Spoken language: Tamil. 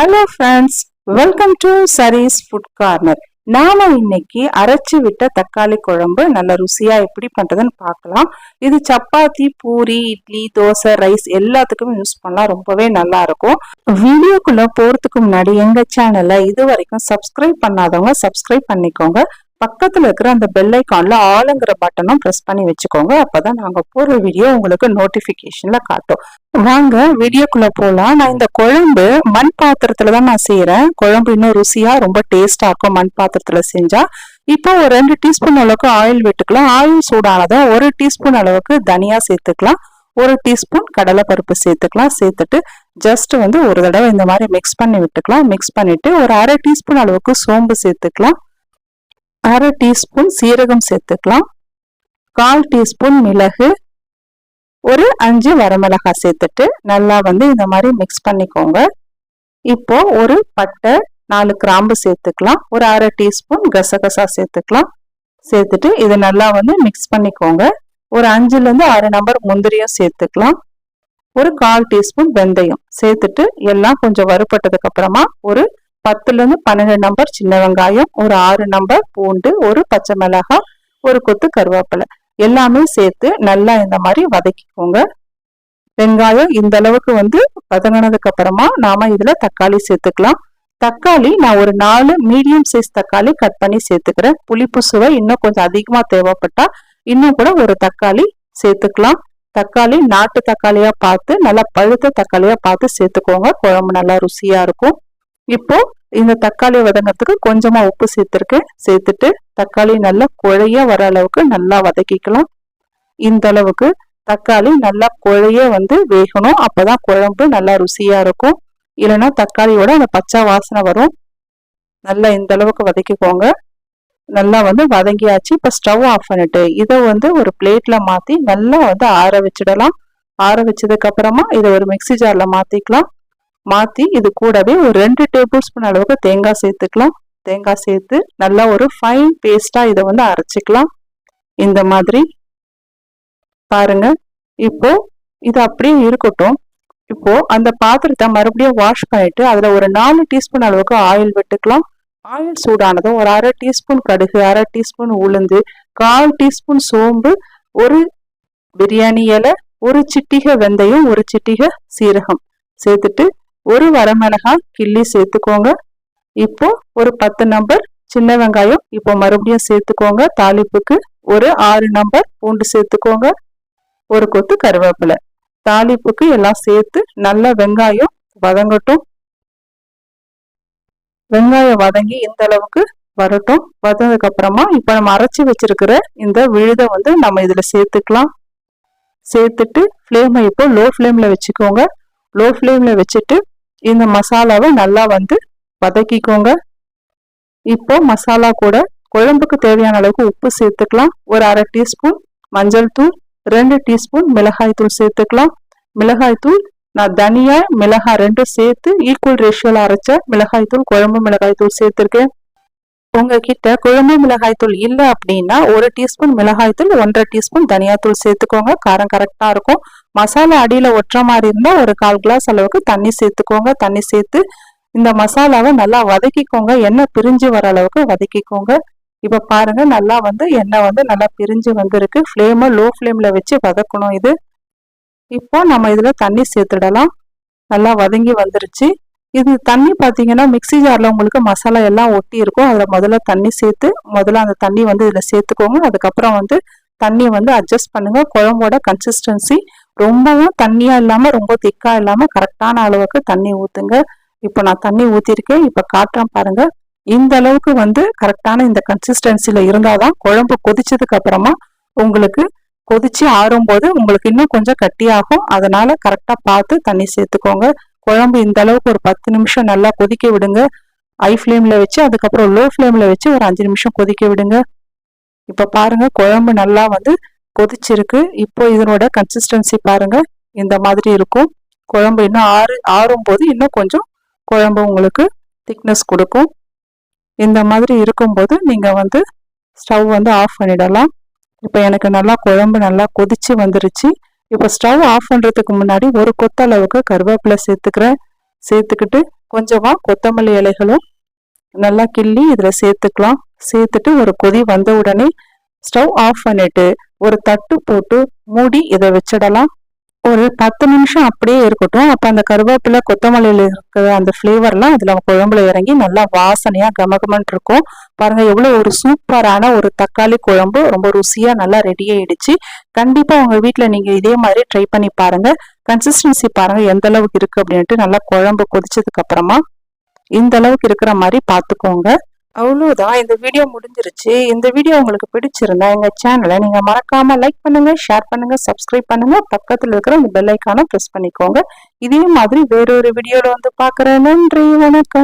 Hello friends, welcome to sarees food corner. நாம இன்னைக்கு அரைச்சி விட்ட தக்காளி குழம்பு நல்ல ருசியா எப்படி பண்றதுன்னு பார்க்கலாம். இது சப்பாத்தி, பூரி, இட்லி, தோசை, ரைஸ் எல்லாத்துக்கும் யூஸ் பண்ணலாம். ரொம்பவே நல்லா இருக்கும். வீடியோக்குள்ள போறதுக்கு முன்னாடி எங்க சேனலை இது வரைக்கும் சப்ஸ்கிரைப் பண்ணாதவங்க சப்ஸ்கிரைப் பண்ணிக்கோங்க. பக்கத்துல இருக்கிற அந்த பெல் ஐக்கான்ல ஆளுங்கிற பட்டனும் பிரஸ் பண்ணி வச்சுக்கோங்க. அப்பதான் நாங்க போடுற வீடியோ உங்களுக்கு நோட்டிபிகேஷன்ல காட்டும். வாங்க வீடியோக்குள்ள போலாம். நான் இந்த குழம்பு மண் பாத்திரத்துலதான் நான் செய்யறேன். குழம்பு இன்னும் ருசியா ரொம்ப டேஸ்டா இருக்கும் மண் பாத்திரத்துல செஞ்சா. இப்போ ஒரு 2 டீஸ்பூன் அளவுக்கு ஆயில் விட்டுக்கலாம். ஆயில் சூடானதும் 1 டீஸ்பூன் அளவுக்கு தனியா சேர்த்துக்கலாம். 1 டீஸ்பூன் கடலை பருப்பு சேர்த்துக்கலாம். சேர்த்துட்டு ஜஸ்ட் ஒரு தடவை இந்த மாதிரி மிக்ஸ் பண்ணி விட்டுக்கலாம். மிக்ஸ் பண்ணிட்டு ஒரு 1/2 டீஸ்பூன் அளவுக்கு சோம்பு சேர்த்துக்கலாம். 1/2 டீஸ்பூன் சீரகம் சேர்த்துக்கலாம். 1/4 டீஸ்பூன் மிளகு, ஒரு 5 வரமிளகாய் சேர்த்துட்டு நல்லா இந்த மாதிரி மிக்ஸ் பண்ணிக்கோங்க. இப்போ ஒரு பட்டை, 4 கிராம்பு சேர்த்துக்கலாம். ஒரு 1/2 டீஸ்பூன் கசகசா சேர்த்துக்கலாம். சேர்த்துட்டு இதை நல்லா மிக்ஸ் பண்ணிக்கோங்க. ஒரு 5ல இருந்து 6 நம்பர் முந்திரியும் சேர்த்துக்கலாம். ஒரு 1/4 டீஸ்பூன் வெந்தயம் சேர்த்துட்டு எல்லாம் கொஞ்சம் வறுபட்டதுக்கு அப்புறமா ஒரு 10ல இருந்து 12 நம்பர் சின்ன வெங்காயம், ஒரு 6 நம்பர் பூண்டு, ஒரு பச்சை மிளகாய், ஒரு கொத்து கருவேப்பிலை எல்லாமே சேர்த்து நல்லா இந்த மாதிரி வதக்கிக்கோங்க. வெங்காயம் இந்த அளவுக்கு வதங்கினதுக்கு அப்புறமா நாம இதுல தக்காளி சேர்த்துக்கலாம். தக்காளி நான் ஒரு 4 மீடியம் சைஸ் தக்காளி கட் பண்ணி சேர்த்துக்கிறேன். புளிப்பு சுவை இன்னும் கொஞ்சம் அதிகமா தேவைப்பட்டா இன்னும் கூட ஒரு தக்காளி சேர்த்துக்கலாம். தக்காளி நாட்டு தக்காளியா பார்த்து நல்லா பழுத்த தக்காளியா பார்த்து சேர்த்துக்கோங்க. குழம்பு நல்லா ருசியா இருக்கும். இப்போ இந்த தக்காளி வதங்கிறதுக்கு கொஞ்சமா உப்பு சேர்த்திருக்கேன். சேர்த்துட்டு தக்காளி நல்லா குழைய வர அளவுக்கு நல்லா வதக்கிக்கலாம். இந்த அளவுக்கு தக்காளி நல்லா குழைய வேகணும். அப்பதான் குழம்பு நல்லா ருசியா இருக்கும். இல்லைன்னா தக்காளியோட அந்த பச்சை வாசனை வரும். நல்லா இந்த அளவுக்கு வதக்கிக்கோங்க. நல்லா வதங்கியாச்சு. இப்ப ஸ்டவ் ஆஃப் பண்ணிட்டு இதை ஒரு பிளேட்ல மாத்தி நல்லா ஆற வச்சிடலாம். ஆற வச்சதுக்கு அப்புறமா இதை ஒரு மிக்ஸி ஜார்ல மாத்திக்கலாம். மாத்தி இது கூடவே ஒரு 2 டேபிள் ஸ்பூன் அளவுக்கு தேங்காய் சேர்த்துக்கலாம். தேங்காய் சேர்த்து நல்லா ஒரு ஃபைன் பேஸ்டா இதை அரைச்சிக்கலாம். இந்த மாதிரி பாருங்க. இப்போ இது அப்படியே இருக்கட்டும். இப்போ அந்த பாத்திரத்தை மறுபடியும் வாஷ் பண்ணிட்டு அதுல ஒரு 4 டீஸ்பூன் அளவுக்கு ஆயில் விட்டுக்கலாம். ஆயில் சூடானதும் ஒரு 1/2 டீஸ்பூன் கடுகு, 1/2 டீஸ்பூன் உளுந்து, 1/4 டீஸ்பூன் சோம்பு, ஒரு பிரியாணி இலை, ஒரு சிட்டிகை வெந்தயம், ஒரு சிட்டிகை சீரகம் சேர்த்துட்டு ஒரு வரமிளகாய் கிள்ளி சேர்த்துக்கோங்க. இப்போ ஒரு 10 நம்பர் சின்ன வெங்காயம் இப்போ மறுபடியும் சேர்த்துக்கோங்க. தாளிப்புக்கு ஒரு 6 நம்பர் பூண்டு சேர்த்துக்கோங்க. ஒரு கொத்து கருவேப்பிலை. தாளிப்புக்கு எல்லாம் சேர்த்து நல்லா வெங்காயம் வதங்கட்டும். வெங்காயம் வதங்கி இந்த அளவுக்கு வரட்டும். வதந்ததுக்கு அப்புறமா இப்ப நம்ம அரைச்சி வச்சிருக்கிற இந்த விழுதை நம்ம இதுல சேர்த்துக்கலாம். சேர்த்துட்டு ஃப்ளேமை இப்போ லோ ஃப்ளேம்ல வச்சுக்கோங்க. லோ ஃப்ளேம்ல வச்சுட்டு இந்த மசாலாவை நல்லா வதக்கிக்கோங்க. இப்போ மசாலா கூட குழம்புக்கு தேவையான அளவுக்கு உப்பு சேர்த்துக்கலாம். ஒரு 1/2 டீஸ்பூன் மஞ்சள் தூள், 2 டீஸ்பூன் மிளகாய் தூள் சேர்த்துக்கலாம். மிளகாய் தூள் நான் தனியா மிளகாய் 2 சேர்த்து ஈக்குவல் ரேஷியோல அரைச்ச மிளகாய் தூள், குழம்பு மிளகாய் தூள் சேர்த்திருக்கேன். உங்ககிட்ட குழம்பு மிளகாய் தூள் இல்லை அப்படின்னா 1 டீஸ்பூன் மிளகாய் தூள், 1/2 டீஸ்பூன் தனியா தூள் சேர்த்துக்கோங்க. காரம் கரெக்டா இருக்கும். மசாலா அடியில ஒட்டுற மாதிரி இருந்தா ஒரு 1/4 கிளாஸ் அளவுக்கு தண்ணி சேர்த்துக்கோங்க. தண்ணி சேர்த்து இந்த மசாலாவை நல்லா வதக்கிக்கோங்க. எண்ணெய் பிரிஞ்சு வர அளவுக்கு வதக்கிக்கோங்க. இப்ப பாருங்க நல்லா எண்ணெய் நல்லா பிரிஞ்சு வந்திருக்கு. ஃப்ளேமை லோ ஃப்ளேம்ல வச்சு வதக்கணும். இது இப்போ நம்ம இதுல தண்ணி சேர்த்துடலாம். நல்லா வதங்கி வந்துருச்சு. இது தண்ணி பாத்தீங்கன்னா மிக்ஸி ஜார்ல உங்களுக்கு மசாலா எல்லாம் ஒட்டி இருக்கும். அதுல முதல்ல தண்ணி சேர்த்து முதல்ல அந்த தண்ணி இதுல சேர்த்துக்கோங்க. அதுக்கப்புறம் தண்ணி அட்ஜஸ்ட் பண்ணுங்க. குழம்போட கன்சிஸ்டன்சி ரொம்பவும் தண்ணியா இல்லாம ரொம்ப திக்கா இல்லாம கரெக்டான அளவுக்கு தண்ணி ஊத்துங்க. இப்போ நான் தண்ணி ஊத்திருக்கேன். இப்ப காட்டுறேன் பாருங்க. இந்த அளவுக்கு கரெக்டான இந்த கன்சிஸ்டன்சில இருந்தாதான் குழம்பு கொதிச்சதுக்கு அப்புறமா உங்களுக்கு கொதிச்சு ஆறும் போது உங்களுக்கு இன்னும் கொஞ்சம் கட்டியாகும். அதனால கரெக்டா பார்த்து தண்ணி சேர்த்துக்கோங்க. குழம்பு இந்த அளவுக்கு ஒரு 10 நிமிஷம் நல்லா கொதிக்க விடுங்க. ஹை ஃப்ளேம்ல வச்சு அதுக்கப்புறம் லோ ஃப்ளேம்ல வச்சு ஒரு 5 நிமிஷம் கொதிக்க விடுங்க. இப்ப பாருங்க குழம்பு நல்லா கொதிச்சிருக்கு. இப்போ இதனோட கன்சிஸ்டன்சி பாருங்க இந்த மாதிரி இருக்கும். குழம்பு இன்னும் ஆறும் போது இன்னும் கொஞ்சம் குழம்பு உங்களுக்கு திக்னஸ் கொடுக்கும். இந்த மாதிரி இருக்கும்போது நீங்க ஸ்டவ் ஆஃப் பண்ணிடலாம். இப்ப எனக்கு நல்லா குழம்பு நல்லா கொதிச்சு வந்துருச்சு. இப்போ ஸ்டவ் ஆஃப் பண்றதுக்கு முன்னாடி ஒரு கொத்தளவுக்கு கருவேப்பிலை சேர்த்துக்கிறேன். சேர்த்துக்கிட்டு கொஞ்சமா கொத்தமல்லி இலைகளும் நல்லா கிள்ளி இதுல சேர்த்துக்கலாம். சேர்த்துட்டு ஒரு கொதி வந்த உடனே ஸ்டவ் ஆஃப் பண்ணிட்டு ஒரு தட்டு போட்டு மூடி இதை வச்சிடலாம். ஒரு 10 நிமிஷம் அப்படியே இருக்கட்டும். அப்ப அந்த கருவேப்பிலை கொத்தமல்லியில இருக்கிற அந்த ஃபிளேவர்லாம் அதுல குழம்புல இறங்கி நல்லா வாசனையா கமகமன் இருக்கும். பாருங்க எவ்வளவு ஒரு சூப்பரான ஒரு தக்காளி குழம்பு ரொம்ப ருசியா நல்லா ரெடி ஆயிடுச்சு. கண்டிப்பா உங்க வீட்டுல நீங்க இதே மாதிரி ட்ரை பண்ணி பாருங்க. கன்சிஸ்டன்சி பாருங்க எந்த அளவுக்கு இருக்கு அப்படின்ட்டு. நல்லா குழம்பு கொதிச்சதுக்கு அப்புறமா இந்த அளவுக்கு இருக்கிற மாதிரி பாத்துக்கோங்க. அவ்வளவுதான், இந்த வீடியோ முடிஞ்சிருச்சு. இந்த வீடியோ உங்களுக்கு பிடிச்சிருந்தா எங்க சேனலை நீங்க மறக்காம லைக் பண்ணுங்க, ஷேர் பண்ணுங்க, சப்ஸ்கிரைப் பண்ணுங்க. பக்கத்துல இருக்கிற இந்த பெல் ஐக்கானை பிரஸ் பண்ணிக்கோங்க. இதே மாதிரி வேறொரு வீடியோல வந்து பாக்குறேன். நன்றி, வணக்கம்.